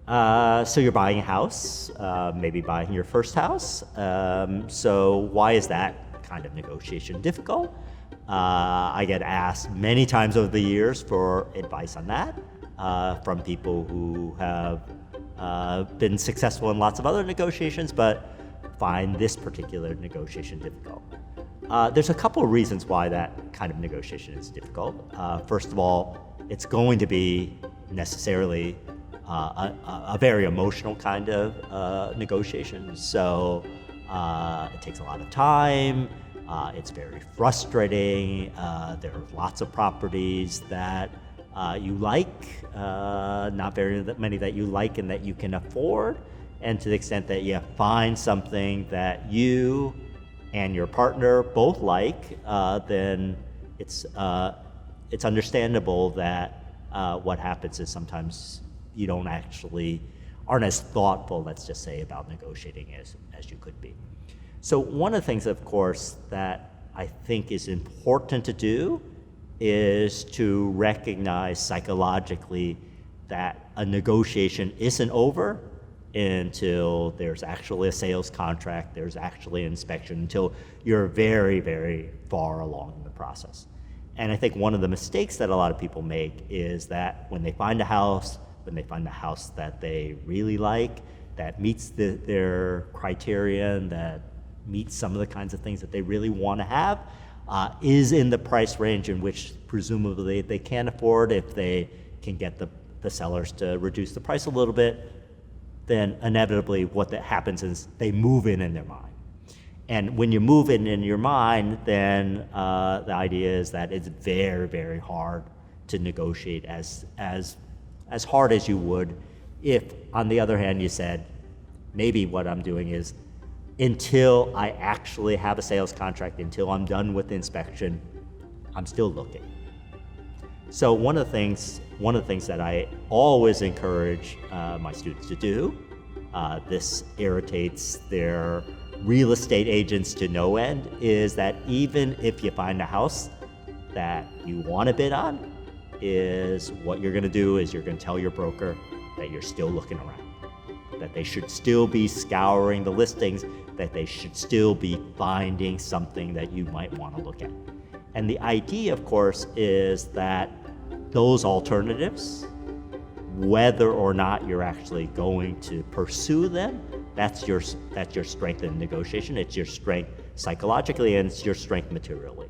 So you're buying a house, maybe buying your first house. So why is that kind of negotiation difficult? I get asked many times over the years for advice on that from people who have been successful in lots of other negotiations, but find this particular negotiation difficult. There's a couple of reasons why that kind of negotiation is difficult. First of all, it's going to be necessarily a very emotional kind of negotiation. So it takes a lot of time. It's very frustrating. There are lots of properties that you like, not very many that you like and that you can afford. And to the extent that you find something that you and your partner both like, then it's understandable that what happens is sometimes you aren't as thoughtful, let's just say, about negotiating as you could be. So one of the things, of course, that I think is important to do is to recognize psychologically that a negotiation isn't over until there's actually a sales contract, there's actually an inspection, until you're very, very far along in the process. And I think one of the mistakes that a lot of people make is that when they find a house that they really like, that meets their criterion, that meets some of the kinds of things that they really want to have, is in the price range in which presumably they can afford. If they can get the sellers to reduce the price a little bit, then inevitably what that happens is they move in their mind. And when you move in your mind, then the idea is that it's very, very hard to negotiate as hard as you would if, on the other hand, you said, maybe what I'm doing is, until I actually have a sales contract, until I'm done with the inspection, I'm still looking. So one of the things that I always encourage my students to do, this irritates their real estate agents to no end, is that even if you find a house that you want to bid on, is what you're going to do is you're going to tell your broker that you're still looking around, that they should still be scouring the listings, that they should still be finding something that you might want to look at. And the idea, of course, is that those alternatives, whether or not you're actually going to pursue them, that's your strength in negotiation. It's your strength psychologically, and it's your strength materially.